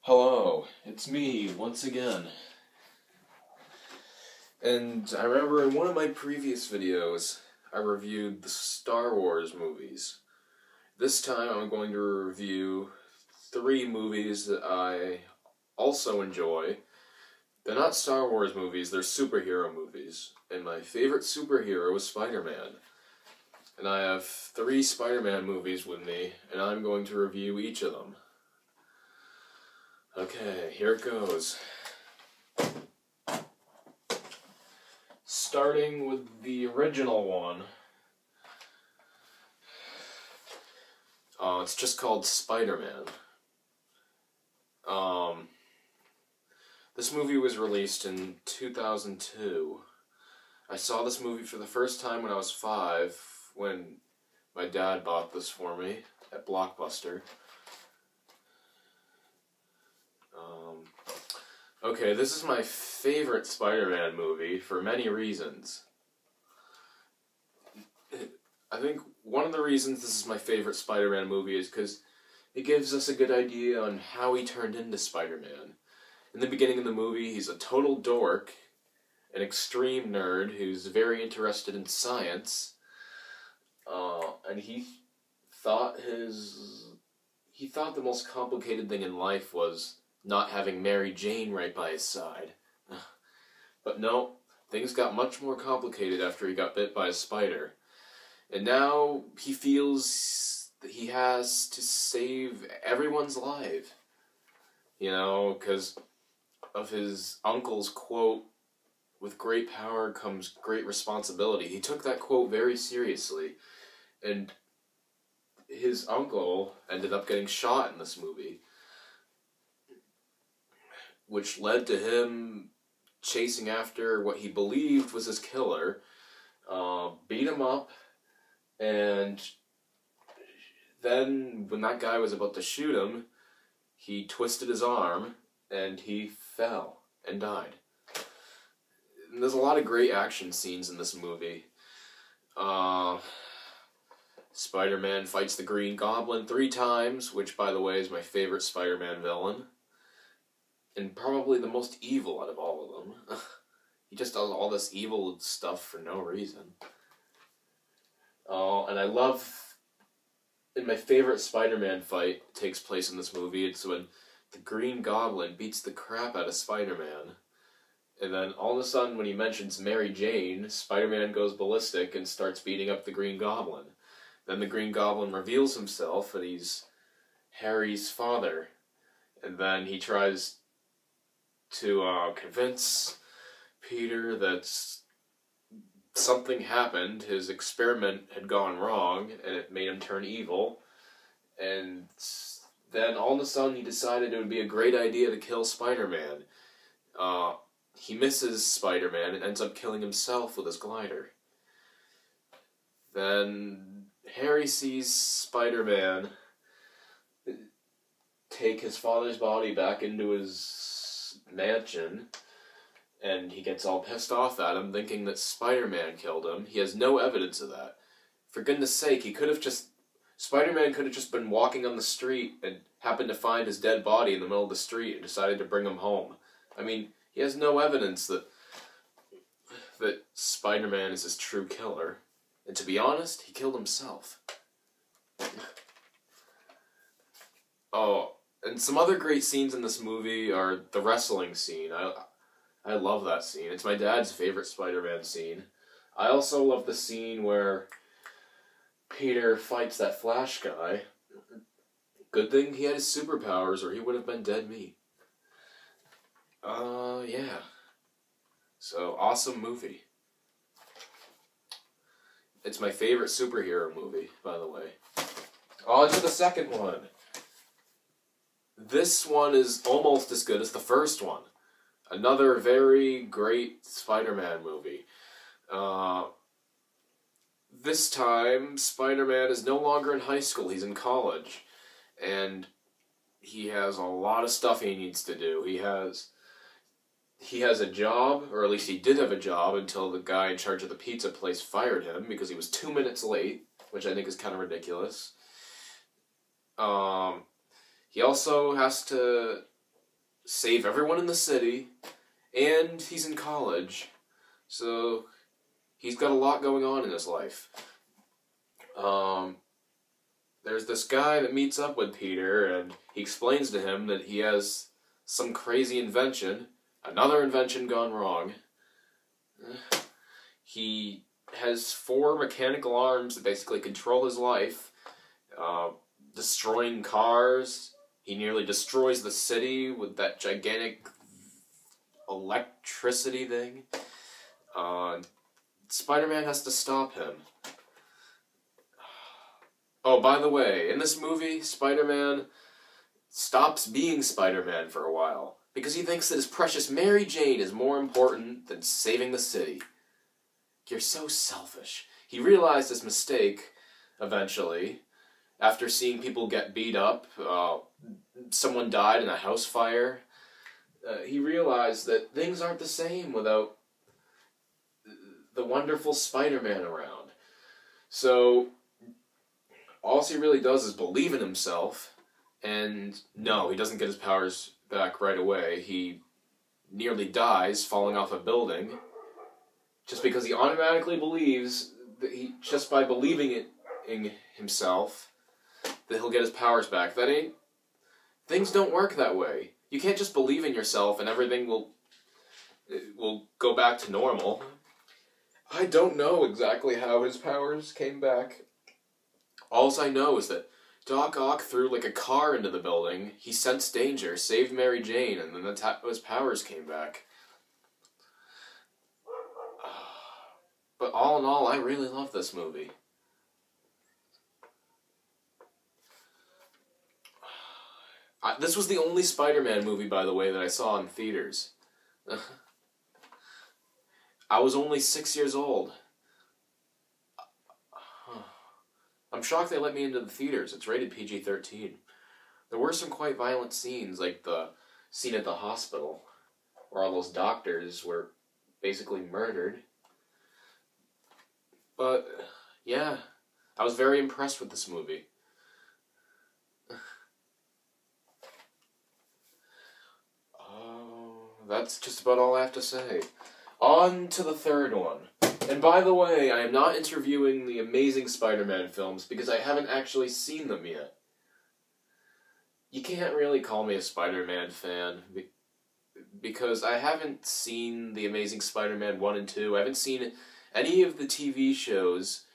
Hello, it's me once again. And I remember in one of my previous videos, I reviewed the Star Wars movies. This time I'm going to review 3 movies that I also enjoy. They're not Star Wars movies, they're superhero movies. And my favorite superhero is Spider-Man. And I have 3 Spider-Man movies with me, and I'm going to review each of them. Okay, here it goes. Starting with the original one. It's just called Spider-Man. This movie was released in 2002. I saw this movie for the first time when I was 5, when my dad bought this for me at Blockbuster. Okay, this is my favorite Spider-Man movie for many reasons. I think one of the reasons this is my favorite Spider-Man movie is because it gives us a good idea on how he turned into Spider-Man. In the beginning of the movie, he's a total dork, an extreme nerd who's very interested in science, and he thought the most complicated thing in life was not having Mary Jane right by his side. But no, things got much more complicated after he got bit by a spider. And now he feels that he has to save everyone's life. You know, because of his uncle's quote, "With great power comes great responsibility." He took that quote very seriously. And his uncle ended up getting shot in this movie, which led to him chasing after what he believed was his killer, beat him up, and then when that guy was about to shoot him, he twisted his arm, and he fell and died. And there's a lot of great action scenes in this movie. Spider-Man fights the Green Goblin 3 times, which, by the way, is my favorite Spider-Man villain. And probably the most evil out of all of them. He just does all this evil stuff for no reason. And I love... And my favorite Spider-Man fight takes place in this movie. It's when the Green Goblin beats the crap out of Spider-Man. And then all of a sudden, when he mentions Mary Jane, Spider-Man goes ballistic and starts beating up the Green Goblin. Then the Green Goblin reveals himself, and he's Harry's father. And then he tries to convince Peter that something happened, his experiment had gone wrong, and it made him turn evil. And then all of a sudden he decided it would be a great idea to kill Spider-Man. He misses Spider-Man and ends up killing himself with his glider. Then Harry sees Spider-Man take his father's body back into his mansion, and he gets all pissed off at him, thinking that Spider-Man killed him. He has no evidence of that. For goodness sake, Spider-Man could have just been walking on the street and happened to find his dead body in the middle of the street and decided to bring him home. I mean, he has no evidence that Spider-Man is his true killer. And to be honest, he killed himself. Oh, and some other great scenes in this movie are the wrestling scene. I love that scene. It's my dad's favorite Spider-Man scene. I also love the scene where Peter fights that Flash guy. Good thing he had his superpowers or he would have been dead meat. Yeah. So, awesome movie. It's my favorite superhero movie, by the way. On to the second one. This one is almost as good as the first one. Another very great Spider-Man movie. This time, Spider-Man is no longer in high school, he's in college. And he has a lot of stuff he needs to do. He has a job, or at least he did have a job until the guy in charge of the pizza place fired him because he was 2 minutes late, which I think is kind of ridiculous. He also has to save everyone in the city, and he's in college, so he's got a lot going on in his life. There's this guy that meets up with Peter, and he explains to him that he has some crazy invention, another invention gone wrong. He has 4 mechanical arms that basically control his life, destroying cars. He nearly destroys the city with that gigantic electricity thing. Spider-Man has to stop him. Oh, by the way, in this movie, Spider-Man stops being Spider-Man for a while because he thinks that his precious Mary Jane is more important than saving the city. You're so selfish. He realized his mistake, eventually, after seeing people get beat up. Someone died in a house fire. He realized that things aren't the same without the wonderful Spider-Man around. So all he really does is believe in himself, and no, he doesn't get his powers back right away. He nearly dies falling off a building just because he automatically believes that just by believing it in himself, that he'll get his powers back. Things don't work that way. You can't just believe in yourself and everything will go back to normal. I don't know exactly how his powers came back. All I know is that Doc Ock threw like a car into the building, he sensed danger, saved Mary Jane, and then that's how his powers came back. But all in all, I really love this movie. This was the only Spider-Man movie, by the way, that I saw in theaters. I was only 6 years old. I'm shocked they let me into the theaters. It's rated PG-13. There were some quite violent scenes, like the scene at the hospital, where all those doctors were basically murdered. But, yeah, I was very impressed with this movie. That's just about all I have to say. On to the third one. And by the way, I am not interviewing the Amazing Spider-Man films because I haven't actually seen them yet. You can't really call me a Spider-Man fan because I haven't seen the Amazing Spider-Man 1 and 2. I haven't seen any of the TV shows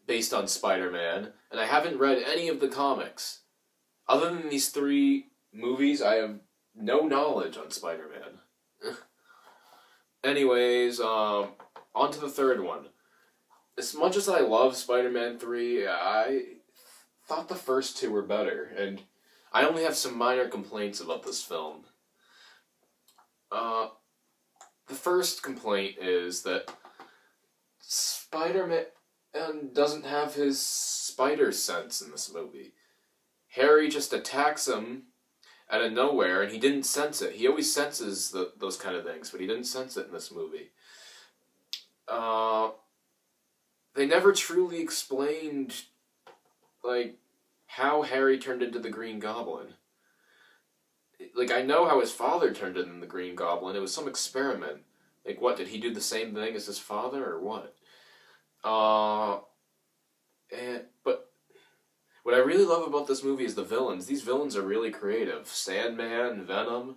based on Spider-Man, and I haven't read any of the comics. Other than these 3 movies, I have no knowledge on Spider-Man. Anyways, on to the third one. As much as I love Spider-Man 3, I thought the first 2 were better, and I only have some minor complaints about this film. The first complaint is that Spider-Man doesn't have his spider sense in this movie. Harry just attacks him out of nowhere, and he didn't sense it. He always senses those kind of things, but he didn't sense it in this movie. They never truly explained, like, how Harry turned into the Green Goblin. Like, I know how his father turned into the Green Goblin. It was some experiment. Like, what, did he do the same thing as his father, or what? But what I really love about this movie is the villains. These villains are really creative. Sandman, Venom.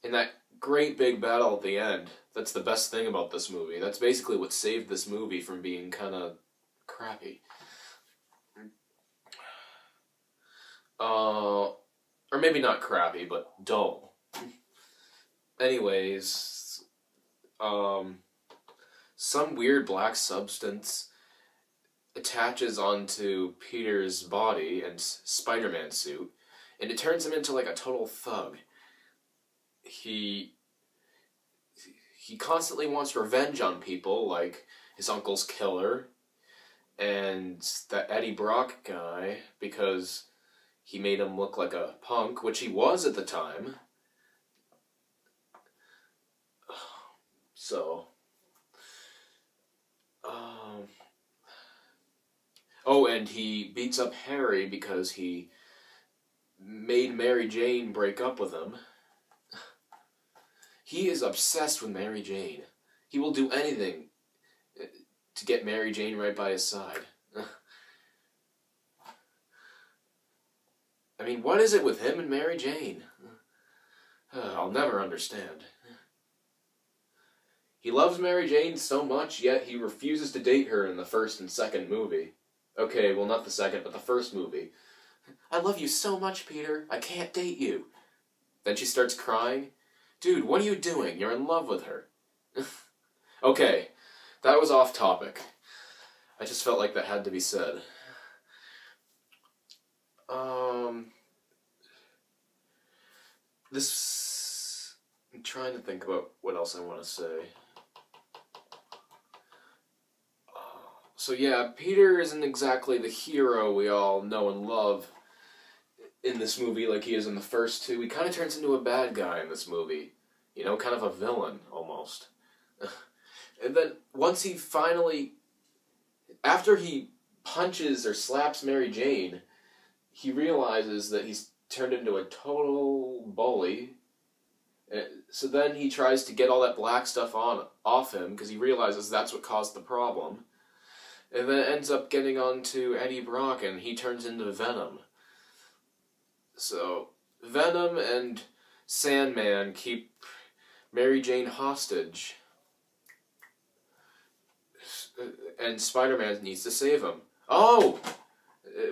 And that great big battle at the end. That's the best thing about this movie. That's basically what saved this movie from being kind of crappy. Or maybe not crappy, but dull. Anyways, some weird black substance attaches onto Peter's body and Spider-Man suit, and it turns him into like a total thug. He constantly wants revenge on people, like his uncle's killer, and that Eddie Brock guy, because he made him look like a punk, which he was at the time. So, oh, and he beats up Harry because he made Mary Jane break up with him. He is obsessed with Mary Jane. He will do anything to get Mary Jane right by his side. I mean, what is it with him and Mary Jane? I'll never understand. He loves Mary Jane so much, yet he refuses to date her in the first and second movie. Okay, well, not the second, but the first movie. I love you so much, Peter. I can't date you. Then she starts crying. Dude, what are you doing? You're in love with her. Okay, that was off topic. I just felt like that had to be said. I'm trying to think about what else I want to say. So yeah, Peter isn't exactly the hero we all know and love in this movie like he is in the first two. He kind of turns into a bad guy in this movie. You know, kind of a villain, almost. And then, once he finally... After he punches or slaps Mary Jane, he realizes that he's turned into a total bully. So then he tries to get all that black stuff off him, because he realizes that's what caused the problem. And then it ends up getting onto Eddie Brock, and he turns into Venom. So, Venom and Sandman keep Mary Jane hostage. And Spider-Man needs to save him. Oh!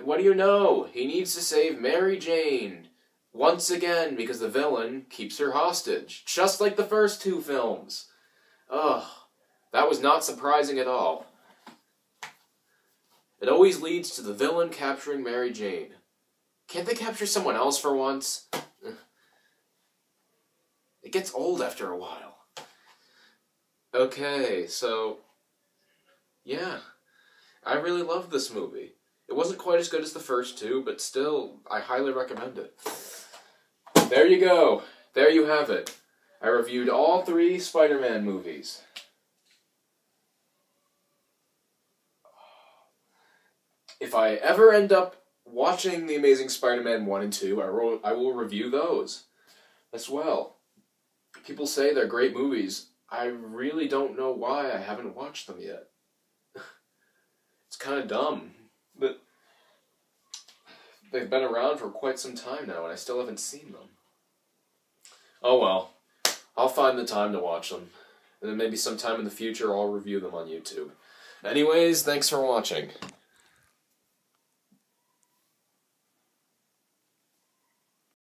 What do you know? He needs to save Mary Jane. Once again, because the villain keeps her hostage. Just like the first two films. Ugh. That was not surprising at all. It always leads to the villain capturing Mary Jane. Can't they capture someone else for once? It gets old after a while. Okay, so... yeah. I really loved this movie. It wasn't quite as good as the first two, but still, I highly recommend it. There you go. There you have it. I reviewed all 3 Spider-Man movies. If I ever end up watching The Amazing Spider-Man 1 and 2, I will review those as well. People say they're great movies. I really don't know why I haven't watched them yet. It's kind of dumb, but they've been around for quite some time now, and I still haven't seen them. Oh well, I'll find the time to watch them, and then maybe sometime in the future I'll review them on YouTube. Anyways, thanks for watching.